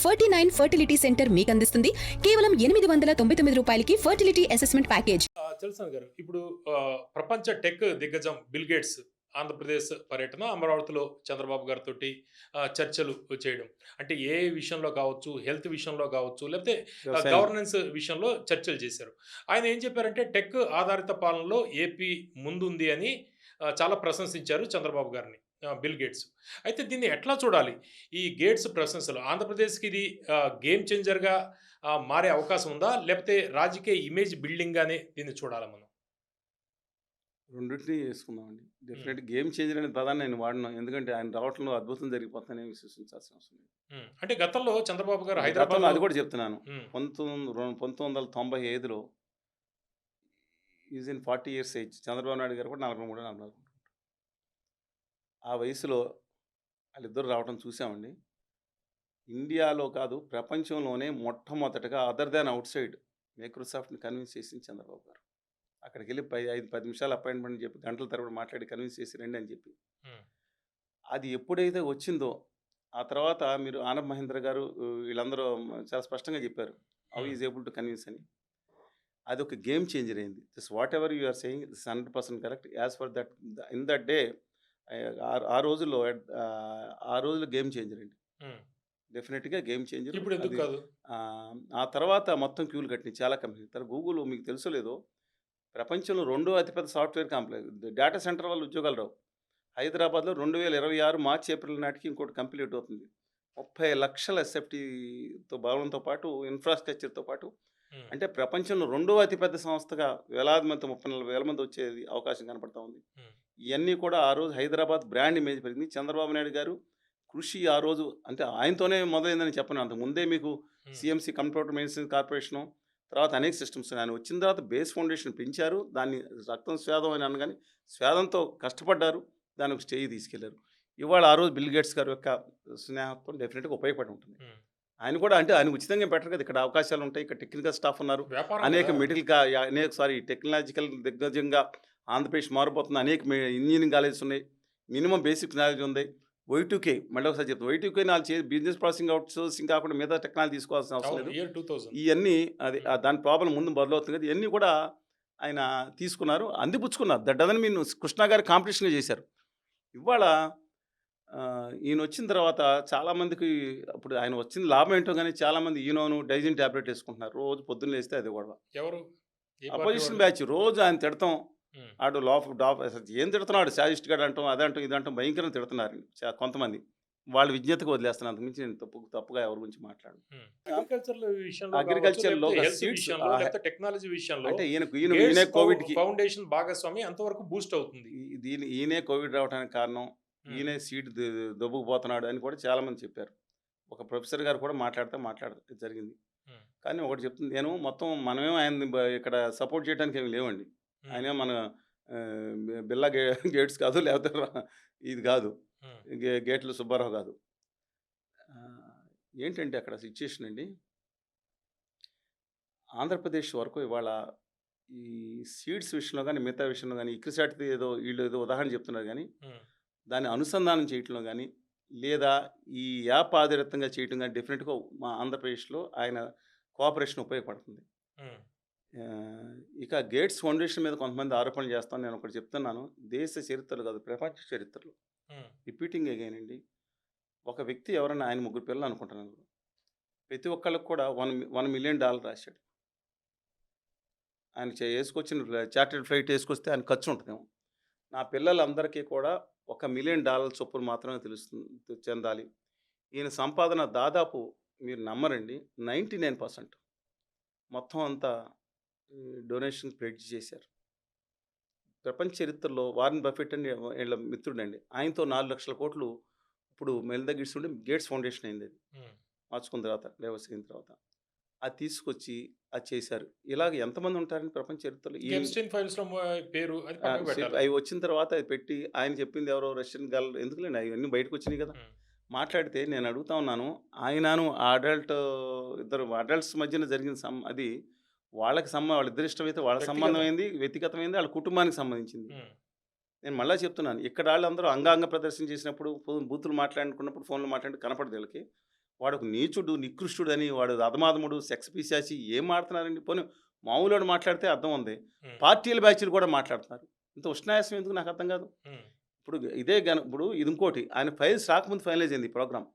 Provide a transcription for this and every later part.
49 fertility centre మీకు అందిస్తుంది కేవలం 899 రూపాయలకి ఫర్టిలిటీ అసెస్మెంట్ ప్యాకేజ్. చలసాని గారు ఇప్పుడు ప్రపంచ టెక్ దిగ్గజం బిల్ గేట్స్ ఆంధ్రప్రదేశ్ పర్యటన అమరావతిలో చంద్రబాబు గారితో చర్చలు చేయడం అంటే ఏ విషయంలో కావచ్చు, హెల్త్ విషయంలో కావచ్చు, లేకపోతే గవర్నెన్స్ విషయంలో చర్చలు చేశారు. ఆయన ఏం చెప్పారంటే టెక్ ఆధారిత పాలనలో ఏపీ ముందుంది అని చాలా ప్రశంసించారు చంద్రబాబు గారిని బిల్ గేట్స్. అయితే దీన్ని ఎట్లా చూడాలి? ఈ గేట్స్ ప్రశంసలు ఆంధ్రప్రదేశ్కి ఇది గేమ్ చేంజర్గా మారే అవకాశం ఉందా? లేకపోతే రాజకీయ ఇమేజ్ బిల్డింగ్గానే దీన్ని చూడాలా మనం? రెండింటిని వేసుకుందామండి. డెఫినెట్ గేమ్ చేంజర్ అనే పదాన్ని నేను వాడినాను. ఎందుకంటే ఆయన రావటంలో అద్భుతం జరిగిపోతుందని విశ్వసించాల్సిన అవసరం లేదు. అంటే గతంలో చంద్రబాబు గారు గతంలో హైదరాబాద్ అది కూడా చెప్తున్నాను. 1995లో is in 40 years age. Chandrababu Naidu garu కూడా 43, 44. ఆ వయసులో వాళ్ళిద్దరు రావటం చూసామండి. ఇండియాలో కాదు ప్రపంచంలోనే మొట్టమొదటగా అదర్ దాన్ అవుట్ సైడ్ మైక్రోసాఫ్ట్ని కన్విన్స్ చేసింది చంద్రబాబు గారు. అక్కడికి వెళ్ళి 5-10 నిమిషాలు అపాయింట్మెంట్ అని చెప్పి గంటల తరబడి మాట్లాడి కన్విన్స్ చేసి రండి అని చెప్పి అది ఎప్పుడైతే వచ్చిందో ఆ తర్వాత మీరు ఆనంద్ మహేంద్ర గారు వీళ్ళందరూ చాలా స్పష్టంగా చెప్పారు how is able to convince అని. అది ఒక గేమ్ చేంజర్ అయింది. This whatever you are saying this 100% correct. As far that in that day ఆ రోజుల్లో గేమ్ చేంజర్ అండి. డెఫినెట్గా గేమ్ చేంజర్. ఇప్పుడు ఎందుకు కాదు? ఆ తర్వాత మొత్తం క్యూలు కట్టినాయి చాలా కంపెనీ. తర్వాత గూగుల్ మీకు తెలుసో లేదో ప్రపంచంలో 2వ అతిపెద్ద సాఫ్ట్వేర్ కంపెనీ డేటా సెంటర్ వల్ల ఉద్యోగాలు రావు. హైదరాబాద్లో 2026 మార్చి ఏప్రిల్ నాటికి ఇంకోటి కంప్లీట్ అవుతుంది. 30 లక్షల ఎస్ఎఫ్టీతో భవనంతో పాటు ఇన్ఫ్రాస్ట్రక్చర్తో పాటు అంటే ప్రపంచంలో 2వ అతిపెద్ద సంస్థగా వేలాది మంది 34,000 మంది వచ్చేది అవకాశం కనపడతా ఉంది. ఇవన్నీ కూడా ఆ రోజు హైదరాబాద్ బ్రాండ్ ఇమేజ్ పెరిగింది. చంద్రబాబు నాయుడు గారు కృషి ఆ రోజు అంటే ఆయనతోనే మొదలైందని చెప్పను. అంతకు ముందే మీకు సిఎంసి కంప్యూటర్ మెడిసిన్ కార్పొరేషను తర్వాత అనేక సిస్టమ్స్ ఆయన వచ్చిన తర్వాత బేస్ ఫౌండేషన్ పెంచారు. దాన్ని రక్తం స్వేదం అని అనగానే స్వేదంతో కష్టపడ్డారు, దాని ఒక స్టేజ్ తీసుకెళ్లారు. ఇవాళ ఆ రోజు బిల్ గేట్స్ గారి యొక్క స్నేహత్వం డెఫినెట్గా ఉపయోగపడి ఉంటుంది. ఆయన కూడా అంటే ఆయన ఉచితంగా పెట్టరు కదా, ఇక్కడ అవకాశాలు ఉంటాయి, ఇక్కడ టెక్నికల్ స్టాఫ్ ఉన్నారు, అనేక టెక్నాలజికల్ దిగ్గజంగా ఆంధ్రప్రదేశ్ మారిపోతుంది, అనేక ఇంజనీరింగ్ కాలేజెస్ ఉన్నాయి, మినిమం బేసిక్ నాలెడ్జ్ ఉంది. Y2K మళ్ళీ ఒకసారి చెప్తాను, Y2K business processing out sourcing కాకుండా మిగతా టెక్నాలజీ తీసుకోవాల్సిన అవసరం లేదు. ఇవన్నీ అది దాని ప్రాబ్లం ముందు బదులవుతుంది కదా, ఇవన్నీ కూడా ఆయన తీసుకున్నారు, అందిపుచ్చుకున్నారు. దట్ డజంట్ మీన్ కృష్ణ గారి కాంపిటీషన్గా చేశారు. ఇవాళ ఈయన వచ్చిన తర్వాత చాలామందికి ఇప్పుడు ఆయన వచ్చిన లాభం ఏంటో కానీ చాలామంది ఈనోను డైజిన్ ట్యాబ్లెట్ వేసుకుంటున్నారు. రోజు పొద్దున్న లేస్తే అది గొడవ. ఎవరు అపోజిషన్ బ్యాచ్ రోజు ఆయన తిడతాం, ఆడు ఏం తిడుతున్నాడు, శాజిస్ట్ గారు అంటాం, అదంటాం ఇదంటాం భయంకరంగా తిడుతున్నారు కొంతమంది. వాళ్ళ విజ్ఞతకు వదిలేస్తాను, అంతకు మించి నేను తప్పుగా ఎవరి గురించి మాట్లాడు. అగ్రికల్చర్లో టెక్నాలజీ విషయంలో అంటే ఈయన కోవిడ్ ఫౌండేషన్ భాగస్వామి అంతవరకు బూస్ట్ అవుతుంది. ఈయనే కోవిడ్ రావడానికి కారణం, ఈయనే సీట్ దొబ్బుకుపోతున్నాడు అని కూడా చాలా మంది చెప్పారు. ఒక ప్రొఫెసర్ గారు కూడా మాట్లాడతా జరిగింది. కానీ ఒకటి చెప్తుంది, నేను మొత్తం మనమేమో ఆయన ఇక్కడ సపోర్ట్ చేయడానికి ఏమి లేవండి. ఆయన మన బిల్లా గేట్స్ కాదు, లేకపోతే ఇది కాదు, గేట్లు సుబ్బారావు కాదు. ఏంటంటే అక్కడ సిచ్యుయేషన్ అండి, ఆంధ్రప్రదేశ్ వరకు ఇవాళ ఈ సీడ్స్ విషయంలో కానీ మిగతా విషయంలో కానీ ఇక్రిసాట్ వీళ్ళు ఏదో ఉదాహరణ చెప్తున్నారు కానీ దాన్ని అనుసంధానం చేయటంలో కానీ లేదా ఈ యాప్ ఆధారితంగా చేయటం కానీ డెఫినెట్గా మా ఆంధ్రప్రదేశ్లో ఆయన కోఆపరేషన్ ఉపయోగపడుతుంది. ఇక గేట్స్ ఫౌండేషన్ మీద కొంతమంది ఆరోపణలు చేస్తాను. నేను ఒకటి చెప్తున్నాను, దేశ చరిత్రలు కాదు ప్రపంచ చరిత్రలు రిపీటింగ్ అగైన్ అండి. ఒక వ్యక్తి ఎవరైనా ఆయన 3 పిల్లలు అనుకుంటున్నాను, ప్రతి ఒక్కళ్ళకి కూడా $1 మిలియన్ రాశాడు. ఆయన వేసుకొచ్చిన చార్టెడ్ ఫ్లైట్ వేసుకొస్తే ఆయన ఖర్చు ఉంటుందేమో. నా పిల్లలందరికీ కూడా $1 మిలియన్ చొప్పున మాత్రమే చెందాలి. ఈయన సంపాదన దాదాపు మీరు నమ్మరండి 99% మొత్తం అంతా డొనేషన్ ప్రెడ్జ్ చేశారు. ప్రపంచ చరిత్రలో వారెన్ బఫెట్ అని వీళ్ళ మిత్రుడండి, ఆయనతో 4 లక్షల కోట్లు ఇప్పుడు మెల్దా గిట్స్ ఉండి గేట్స్ ఫౌండేషన్ అయింది. అది మార్చుకున్న తర్వాత డైవర్స్ అయిన తర్వాత అది తీసుకొచ్చి అది చేశారు. ఇలాగ ఎంతమంది ఉంటారని ప్రపంచ చరిత్రలో అవి వచ్చిన తర్వాత అది పెట్టి ఆయన చెప్పింది ఎవరో రష్యన్ గర్ల్ ఎందుకులేండి అవన్నీ బయటకు వచ్చినాయి కదా. మాట్లాడితే నేను అడుగుతా ఉన్నాను, ఆయనను ఇద్దరు అడల్ట్స్ మధ్యన జరిగిన అది వాళ్ళకి వాళ్ళిద్దరు ఇష్టమైతే వాళ్ళ సంబంధం అయింది, వ్యక్తిగతమైంది, వాళ్ళ కుటుంబానికి సంబంధించింది. నేను మళ్ళీ చెప్తున్నాను, ఇక్కడ వాళ్ళందరూ అంగాంగ ప్రదర్శన చేసినప్పుడు బూతులు మాట్లాడుకున్నప్పుడు ఫోన్లు మాట్లాడి కనపడదు వీళ్ళకి. వాడు ఒక నీచుడు నికృష్టుడు అని వాడు అధమాధముడు సెక్స్ పిశాచి ఏం మాట్లాడుతున్నారండి? పోనీ మామూలు మాట్లాడితే అర్థం ఉంది, ఉమ్, పార్టీల బ్యాచ్లు కూడా మాట్లాడుతున్నారు. ఇంత ఉష్ణాయాసం ఎందుకు నాకు అర్థం కాదు. ఉమ్, ఇప్పుడు ఇదే ఇప్పుడు ఇది ఇంకోటి, ఆయన ఫైల్స్ రాకముందు ఫైనలైజ్ అయింది ఈ ప్రోగ్రామ్.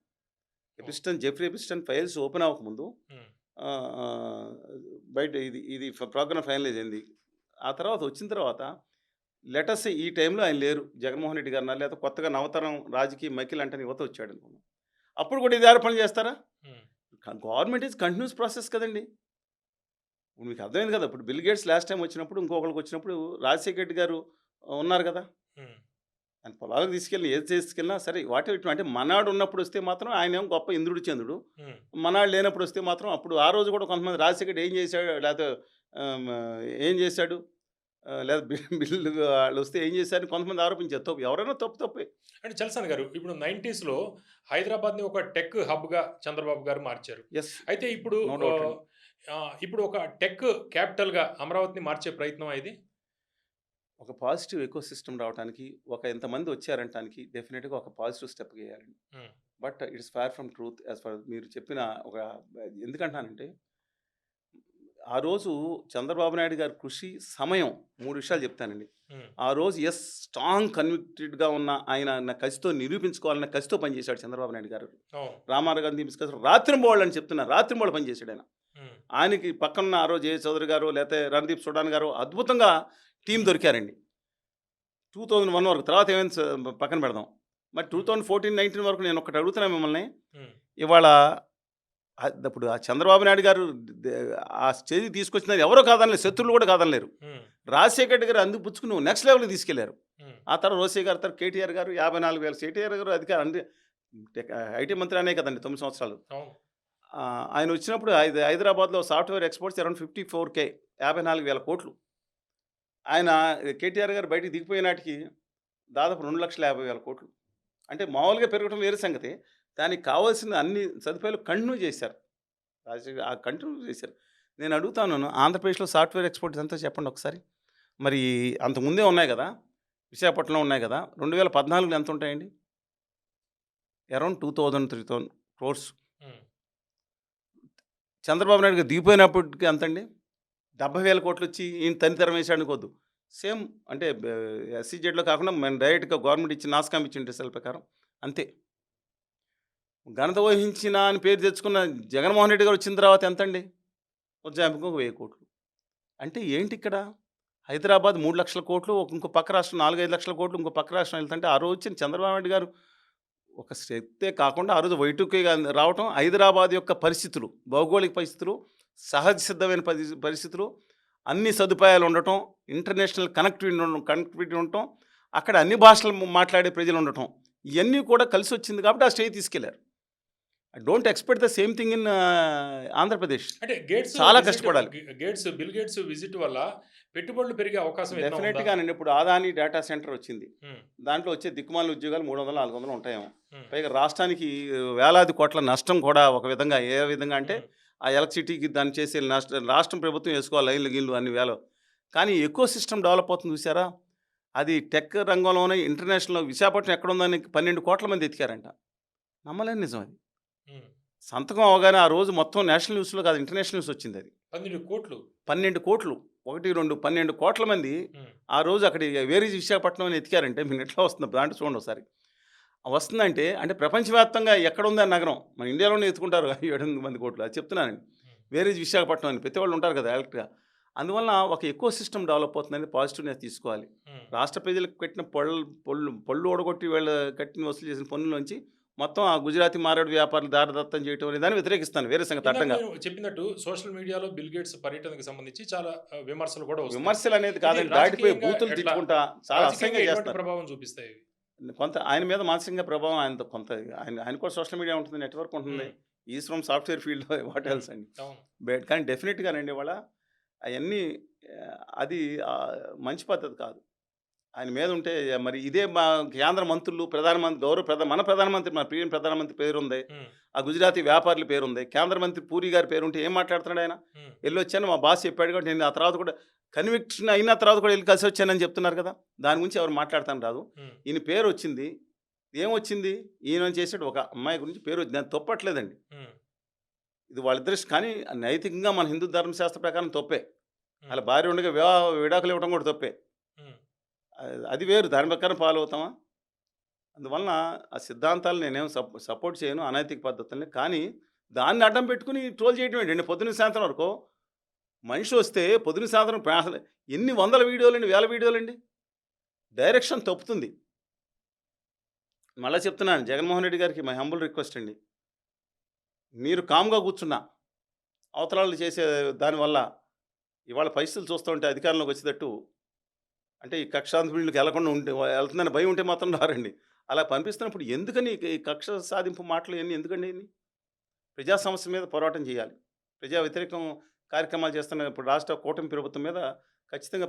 జెఫ్రీ ఎపిస్టన్ ఫైల్స్ ఓపెన్ అవ్వకముందు ఉమ్, ఆ, ఆ, బయట ఇది ప్రోగ్రామ్ ఫైనలైజ్ అయింది. ఆ తర్వాత వచ్చిన తర్వాత లెటర్స్ ఈ టైంలో ఆయన లేరు, జగన్మోహన్ రెడ్డి గారు లేదా కొత్తగా నవతరం రాజకీయ మైకిల్ అంటే యువత వచ్చాడు అనుకున్నాం. అప్పుడు కూడా ఇది ఆరోపణలు చేస్తారా? ఉమ్, గవర్నమెంట్ ఈజ్ కంటిన్యూస్ ప్రాసెస్ కదండి. ఇప్పుడు మీకు అర్థమైంది కదా. ఇప్పుడు బిల్ గేట్స్ లాస్ట్ టైం వచ్చినప్పుడు ఇంకొకరికి వచ్చినప్పుడు రాజశేఖర్ రెడ్డి గారు ఉన్నారు కదా, ఉమ్, ఆయన పొలాలకు తీసుకెళ్ళి ఏది తీసుకెళ్ళినా సరే వాటి అంటే మనాడు ఉన్నప్పుడు వస్తే మాత్రం ఆయన ఏం గొప్ప ఇంద్రుడు చంద్రుడు, ఉమ్, మనాడు లేనప్పుడు వస్తే మాత్రం అప్పుడు ఆ రోజు కూడా కొంతమంది రాజశేఖర్ ఏం చేశాడు లేకపోతే ఆమ్, ఏం చేశాడు లేదా బిల్లు వాళ్ళు వస్తే ఏం చేశారని కొంతమంది ఆరోపించారు. తప్పు ఎవరైనా తప్పే. అంటే చలసాని గారు ఇప్పుడు 90s హైదరాబాద్ని ఒక టెక్ హబ్గా చంద్రబాబు గారు మార్చారు. ఎస్, అయితే ఇప్పుడు నో డౌట్ అండి. ఇప్పుడు ఒక టెక్ క్యాపిటల్గా అమరావతిని మార్చే ప్రయత్నం ఇది. ఒక పాజిటివ్ ఎకో సిస్టమ్ రావడానికి ఒక ఎంతమంది వచ్చారంటానికి డెఫినెట్గా ఒక పాజిటివ్ స్టెప్ వేయాలండి. Um, but it's far from truth as far మీరు చెప్పిన ఒక ఎందుకంటానంటే ఆ రోజు చంద్రబాబు నాయుడు గారి కృషి సమయం 3 విషయాలు చెప్తానండి. ఉమ్, ఆ రోజు స్ట్రాంగ్ కన్విక్టెడ్గా ఉన్న ఆయన కసితో నిరూపించుకోవాలన్న కసితో పనిచేశాడు చంద్రబాబు నాయుడు గారు. అవును, రామారావు గారిని తీసుకొచ్చి రాత్రింబోళ్ళు అని చెప్తున్నారు, రాత్రింబోళ్ళు పనిచేశాడు ఆయన. ఉమ్, ఆయనకి పక్కన ఆ రోజు ఏ చౌదరి గారు లేకపోతే రణదీప్ సుడాన్ గారు అద్భుతంగా టీం దొరికారండి 2001 వరకు. తర్వాత ఏమైనా పక్కన పెడదాం. మరి 2014-19 వరకు నేను ఒకటి అడుగుతున్నా మిమ్మల్ని. ఉమ్, ఇవాళ ఇప్పుడు ఆ చంద్రబాబు నాయుడు గారు ఆ స్టేజ్కి తీసుకొచ్చినారు, ఎవరో కాదనలేరు, శత్రువులు కూడా కాదనలేరు. ఉమ్, రాజశేఖర్ రెడ్డి గారు అందిపుచ్చుకుని నెక్స్ట్ లెవెల్కి తీసుకెళ్లారు. ఉమ్, ఆ తర్వాత రోసే గారు, తర్వాత కేటీఆర్ గారు 54,000 కేటీఆర్ గారు అధికారం ఐటీ మంత్రి అనే కదండి 9 సంవత్సరాలు. అవును, ఆయన వచ్చినప్పుడు హైదరాబాద్లో సాఫ్ట్వేర్ ఎక్స్పోర్ట్స్ అరౌండ్ 54K 54,000 కోట్లు. ఆయన కేటీఆర్ గారు బయటికి దిగిపోయే నాటికి దాదాపు 2,50,000 కోట్లు. అంటే మామూలుగా పెరగడం వేరే సంగతి, దానికి కావాల్సిన అన్ని సదుపాయాలు కంటిన్యూ చేశారు. కంటిన్యూ చేశారు. నేను అడుగుతాను, ఆంధ్రప్రదేశ్లో సాఫ్ట్వేర్ ఎక్స్పోర్ట్స్ ఎంతో చెప్పండి ఒకసారి. మరి అంతకుముందే ఉన్నాయి కదా, విశాఖపట్నంలో ఉన్నాయి కదా, 2014లో ఎంత ఉంటాయండి? అరౌండ్ 2,000-3,000 క్రోర్స్. ఉమ్, చంద్రబాబు నాయుడు గారు దిగిపోయినప్పటికీ ఎంతండి? 70,000 కోట్లు వచ్చి ఈయన తనితరం వేసాడు అనుకోద్దు. సేమ్ అంటే ఎస్సీజెడ్లో కాకుండా మన డైరెక్ట్గా గవర్నమెంట్ ఇచ్చిన నాస్కామ్ ఇచ్చిన రిసల్ ప్రకారం అంతే. ఘనత వహించిన అని పేరు తెచ్చుకున్న జగన్మోహన్ రెడ్డి గారు వచ్చిన తర్వాత ఎంతండి? ఉజ్జాయింపుకు 1,000 కోట్లు. అంటే ఏంటి ఇక్కడ? హైదరాబాద్ 3 లక్షల కోట్లు, ఇంకో పక్క రాష్ట్రం 4-5 లక్షల కోట్లు, ఇంకో పక్క రాష్ట్రం వెళ్తుంటే ఆ రోజు వచ్చిన చంద్రబాబు నాయుడు గారు ఒక శక్తే కాకుండా ఆ రోజు వైటుకే రావటం, హైదరాబాద్ యొక్క పరిస్థితులు, భౌగోళిక పరిస్థితులు, సహజ సిద్ధమైన పరిస్థితులు, అన్ని సదుపాయాలు ఉండటం, ఇంటర్నేషనల్ కనెక్టివిటీ ఉండటం, అక్కడ అన్ని భాషలు మాట్లాడే ప్రజలు ఉండటం, ఇవన్నీ కూడా కలిసి వచ్చింది కాబట్టి ఆ స్టేజ్ తీసుకెళ్లారు. I don't expect the same thing in Andhra Pradesh. అంటే గేట్స్ చాలా విజిట్, కష్టపడాలి. బిల్ గేట్స్ విజిట్ వల్ల పెట్టుబడులు పెరిగే అవకాశం ఏదైనా ఉందా? డెఫినెట్గానండి. ఇప్పుడు ఆదాని డేటా సెంటర్ వచ్చింది, ఉమ్, దాంట్లో వచ్చే దిక్కుమాల ఉద్యోగాలు 300-400 ఉంటాయేమో. ఉమ్, పైగా రాష్ట్రానికి వేలాది కోట్ల నష్టం కూడా ఒక విధంగా. ఏ విధంగా అంటే ఆ ఎలక్ట్రిసిటీకి దాన్ని చేసే రాష్ట్రం ప్రభుత్వం వేసుకోవాలి లైన్లు గిన్లు అన్ని వేల. కానీ ఎకో సిస్టమ్ డెవలప్ అవుతుంది చూసారా, అది టెక్ రంగంలోనే ఇంటర్నేషనల్. విశాఖపట్నం ఎక్కడ ఉందని 12 కోట్ల మంది ఎతికారంట. నమ్మలేని నిజం అది. ఉమ్, సంతకం అవగానే ఆ రోజు మొత్తం నేషనల్ న్యూస్లో కాదు, ఇంటర్నేషనల్ న్యూస్ వచ్చింది అది. 12 కోట్లు. 12 కోట్లు, 12 కోట్ల మంది ఉమ్, ఆ రోజు అక్కడ వేరేజ్ విశాఖపట్నం అని ఎతికారంటే మీరు ఎట్లా వస్తుంది దాంట్లో చూడండి ఒకసారి. వస్తుందంటే అంటే ప్రపంచవ్యాప్తంగా ఎక్కడ ఉంది ఆ నగరం? మన ఇండియాలోనే ఎత్తుకుంటారు 7 కోట్లు. అది చెప్తున్నానండి. వేరేజ్ విశాఖపట్నం అని ప్రతి వాళ్ళు ఉంటారు కదా ఎలక్ట్గా. అందువల్ల ఒక ఎకో సిస్టమ్ డెవలప్ అవుతుందని పాజిటివ్నెస్ తీసుకోవాలి. ఉమ్, రాష్ట్ర ప్రజలకు కట్టిన పళ్ళు ఓడగొట్టి వీళ్ళు కట్టిన వసూలు చేసిన పన్నులోంచి మొత్తం ఆ గుజరాతీ మారేడు వ్యాపారులు దారదత్తం చేయటం అనే దాన్ని వ్యతిరేకిస్తాను. వేరే సంగతి ఇందాక అడ్డంగా. మీరు చెప్పినట్టు సోషల్ మీడియాలో బిల్ గేట్స్ పర్యటనకు సంబంధించి చాలా విమర్శలు కూడా వస్తాయి. విమర్శలు అనేది కాదండి, ఇది దాటిపోయి రాజకీయంగా బూతులు ఎట్లా? తిట్టుకుంటా చాలా రాజకీయంగా అసహ్యంగా ఎటువంటి చేస్తారు. ప్రభావం చూపిస్తాయి ఇవి? కొంత ఆయన మీద మానసికంగా ప్రభావం ఆయనతో కొంత. ఆయన కూడా సోషల్ మీడియా ఉంటుంది, నెట్వర్క్ ఉంటుంది, is from software field what else అండి. అవును, బట్ కానీ డెఫినెట్గానండి వాళ్ళ అవన్నీ అది మంచి పద్ధతి కాదు. ఆయన మీద ఉంటే మరి ఇదే మా కేంద్ర మంత్రులు, ప్రధానమంత్రి, మన ప్రధానమంత్రి, మన ప్రియ ప్రధానమంత్రి పేరుంది, ఉమ్, ఆ గుజరాతీ వ్యాపారుల పేరుంది, కేంద్ర మంత్రి పూరి గారి పేరుంటే ఏం మాట్లాడుతున్నాడు ఆయన? ఉమ్, వెళ్ళొచ్చాను మా బాస్ చెప్పాడు కాబట్టి నేను ఆ తర్వాత కూడా కన్విక్షన్ అయిన తర్వాత కూడా వెళ్ళి కలిసి వచ్చానని చెప్తున్నారు కదా. దాని గురించి ఎవరు మాట్లాడతాను రాదు. ఉమ్, ఈయన పేరు వచ్చింది, ఏమొచ్చింది? ఈయన చేసాడు ఒక అమ్మాయి గురించి పేరు వచ్చింది. నేను తప్పట్లేదండి. ఉమ్, ఇది వాళ్ళిద్దరి కానీ నైతికంగా మన హిందూ ధర్మశాస్త్ర ప్రకారం తప్పే. ఉమ్, అలా భార్య ఉండగా విడాకులు ఇవ్వడం కూడా తప్పే. ఉమ్, అది వేరు, దాని ప్రకారం ఫాలో అవుతామా? అందువలన ఆ సిద్ధాంతాలు నేనేం సపోర్ట్ చేయను, అనైతిక పద్ధతుల్ని. కానీ దాన్ని అడ్డం పెట్టుకుని ట్రోల్ చేయడం ఏంటండి? పొద్దున్న సాయంత్రం వరకు మనిషి వస్తే పొద్దున్న సాయంత్రం అసలు ఎన్ని వందల వీడియోలండి, వేల వీడియోలండి. డైరెక్షన్ తప్పుతుంది. మళ్ళీ చెప్తున్నాను, జగన్మోహన్ రెడ్డి గారికి మై హంబుల్ రిక్వెస్ట్ అండి. మీరు కామ్గా కూర్చున్నా అవతలాలు చేసే దానివల్ల ఇవాళ పరిస్థితులు చూస్తూ ఉంటే అధికారంలోకి వచ్చేటట్టు, అంటే ఈ కక్షాంతకులకు వెళ్లకుండా ఉంటే వెళ్తుందని భయం ఉంటే మాత్రం రారండి. అలా పంపిస్తున్నప్పుడు ఎందుకని ఈ కక్ష సాధింపు మాటలు ఇవన్నీ ఎందుకండి? ఇన్ని ప్రజా సమస్య మీద పోరాటం చేయాలి. ప్రజా వ్యతిరేకం కార్యక్రమాలు చేస్తున్న ఇప్పుడు రాష్ట్ర కూటమి ప్రభుత్వం మీద ఖచ్చితంగా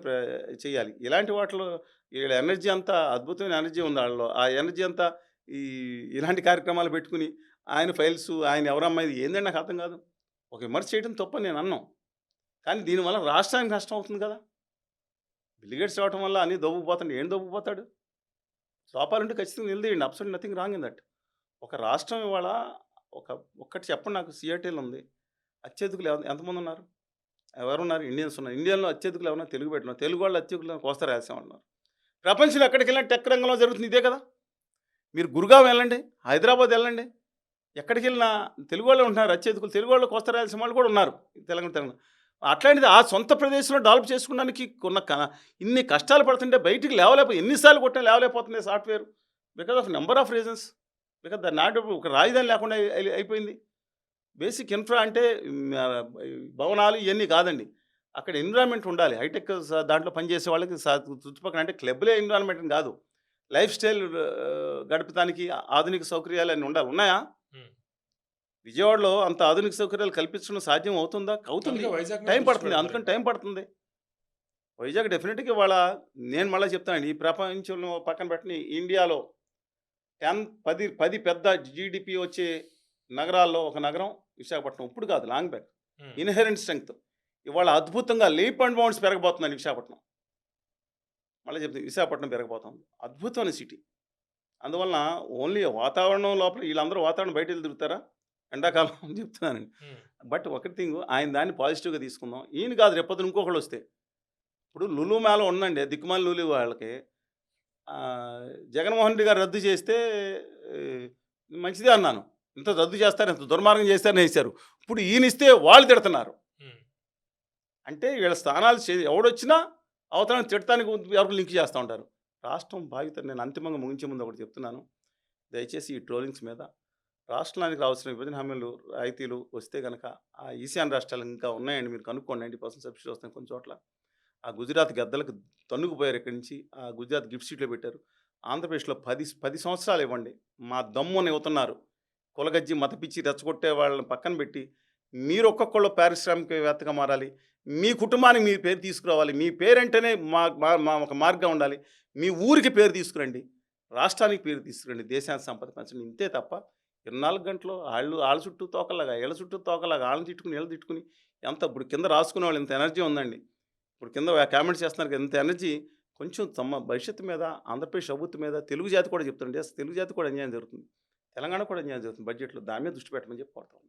చేయాలి. ఇలాంటి వాటిలో వీళ్ళ ఎనర్జీ అంతా, అద్భుతమైన ఎనర్జీ ఉంది వాళ్ళలో. ఆ ఎనర్జీ అంతా ఈ ఇలాంటి కార్యక్రమాలు పెట్టుకుని ఆయన ఫైల్స్, ఆయన ఎవరమ్మాయి ఏందండి నాకు అర్థం కాదు. ఒక విమర్శ చేయడం తప్పని నేను అన్నాం, కానీ దీనివల్ల రాష్ట్రానికి నష్టం అవుతుంది కదా. బిల్గేట్స్ రావడం వల్ల అన్నీ దొబ్బుకుపోతాడు. ఏం దొబ్బుకుపోతాడు? లోపాలుంటే ఖచ్చితంగా నిలదీయండి. Absolute nothing wrong in that. ఒక రాష్ట్రం ఇవాళ ఒక్కటి చెప్పండి నాకు, సిఆర్టీలు ఉంది, అత్యధికులు ఎంతమంది ఉన్నారు? ఎవరున్నారు? ఇండియన్స్ ఉన్నారు. ఇండియన్లో అత్యధికులు ఎవరన్నా తెలుగు పెట్టినారు. తెలుగు వాళ్ళు అత్యధికులు కోస్తా రాయలసీమ ఉన్నారు. ప్రపంచంలో ఎక్కడికి వెళ్ళినా టెక్ రంగంలో జరుగుతుంది ఇదే కదా. మీరు గురుగావ్ వెళ్ళండి, హైదరాబాద్ వెళ్ళండి, ఎక్కడికి వెళ్ళినా తెలుగు వాళ్ళు ఉంటున్నారు అత్యధికులు. తెలుగు వాళ్ళు కోస్తా రాయలసీమ వాళ్ళు కూడా ఉన్నారు తెలంగాణ. అట్లాంటిది ఆ సొంత ప్రదేశంలో డెవలప్ చేసుకోవడానికి ఇన్ని కష్టాలు పడుతుంటే బయటికి ఎన్నిసార్లు కొట్టినా లేవలేకపోతుంది software, because of number of reasons. Because దాని నాటి ఒక రాజధాని లేకుండా అయిపోయింది. బేసిక్ ఇన్ఫ్రా అంటే భవనాలు ఇవన్నీ కాదండి, అక్కడ ఎన్విరాన్మెంట్ ఉండాలి. హైటెక్ దాంట్లో పనిచేసే వాళ్ళకి చుట్టుపక్కల అంటే క్లబ్లే ఎన్విరాన్మెంట్ కాదు, లైఫ్ స్టైల్ గడపడానికి ఆధునిక సౌకర్యాలు అన్నీ ఉండాలి. ఉన్నాయా? విజయవాడలో అంత ఆధునిక సౌకర్యాలు కల్పించడం సాధ్యం అవుతుందా? అవుతుంది, టైం పడుతుంది. అందుకని టైం పడుతుంది. వైజాగ్ డెఫినెట్గా ఇవాళ నేను మళ్ళీ చెప్తానండి, ఈ ప్రపంచంలో పక్కన పెట్టిన ఇండియాలో 10 పెద్ద జీడిపి వచ్చే నగరాల్లో ఒక నగరం విశాఖపట్నం. ఇప్పుడు కాదు, లాంగ్ బ్యాక్. ఇన్హెరెంట్ స్ట్రెంగ్త్ ఇవాళ అద్భుతంగా లీప్ అండ్ బౌండ్స్ పెరగబోతుందండి విశాఖపట్నం. మళ్ళీ చెప్తాను, విశాఖపట్నం పెరగబోతుంది, అద్భుతమైన సిటీ. అందువలన ఓన్లీ వాతావరణం లోపల వీళ్ళందరూ వాతావరణం బయట తిరుగుతారా ఎండాకాలం అని చెప్తున్నానండి. బట్ ఒకటి థింగ్, ఆయన దాన్ని పాజిటివ్గా తీసుకుందాం. ఈయన కాదు, రేపొద్దున ఇంకొకళ్ళు వస్తే, ఇప్పుడు లులు మేళ ఉందండి, దిక్కుమాలి లులు వాళ్ళకి జగన్మోహన్ రెడ్డి గారు రద్దు చేస్తే మంచిదే అన్నాను. ఇంత రద్దు చేస్తారు, ఇంత దుర్మార్గం చేస్తారని వేశారు. ఇప్పుడు ఈయన ఇస్తే వాళ్ళు తిడుతున్నారు. అంటే వీళ్ళ స్థానాలు ఎవడొచ్చినా అవతలని తిడతానికి ఎవరికి లింక్ చేస్తూ ఉంటారు. రాష్ట్రం బాధ్యత. నేను అంతిమంగా ముగించే ముందు ఒకటి చెప్తున్నాను, దయచేసి ఈ ట్రోలింగ్స్ మీద రాష్ట్రానికి రావాల్సిన విభజన హామీలు, రాయితీలు వస్తే కనుక ఆ ఈశాన్య రాష్ట్రాలు ఇంకా ఉన్నాయండి, మీరు కనుక్కోండి. 90% సబ్సిడీ వస్తాయి కొన్ని చోట్ల. ఆ గుజరాత్ గద్దలకు తన్నుకుపోయారు ఇక్కడి నుంచి, ఆ గుజరాత్ గిఫ్ట్ సీట్లో పెట్టారు. ఆంధ్రప్రదేశ్లో 10 సంవత్సరాలు ఇవ్వండి, మా దమ్ముని ఇవ్వతున్నారు. కులగజ్జి మతపిచ్చి రెచ్చగొట్టే వాళ్ళని పక్కన పెట్టి మీరు ఒక్కొక్కళ్ళు పారిశ్రామికవేత్తగా మారాలి. మీ కుటుంబానికి మీ పేరు తీసుకురావాలి. మీ పేరంటేనే మా ఒక మార్గం ఉండాలి. మీ ఊరికి పేరు తీసుకురండి, రాష్ట్రానికి పేరు తీసుకురండి, దేశానికి సంపద పెంచండి. ఇంతే తప్ప 24 గంటలు వాళ్ళ చుట్టూ తోకలాగా, వీళ్ళ చుట్టూ తోకలాగా, వాళ్ళని తిట్టుకుని వీళ్ళు తిట్టుకుని ఇప్పుడు కింద రాసుకునే వాళ్ళు ఇంత ఎనర్జీ ఉందండి. ఇప్పుడు కింద కామెంట్స్ చేస్తున్నారు కదా, ఇంత ఎనర్జీ కొంచెం తమ భవిష్యత్తు మీద, ఆంధ్రప్రదేశ్ ప్రభుత్వం మీద, తెలుగు జాతి కూడా చెప్తుండే, తెలుగు జాతి కూడా అన్యాయం జరుగుతుంది, తెలంగాణ కూడా అన్యాయం జరుగుతుంది బడ్జెట్లో. దాని మీద దృష్టి పెట్టమని చెప్పి కోరుతాను.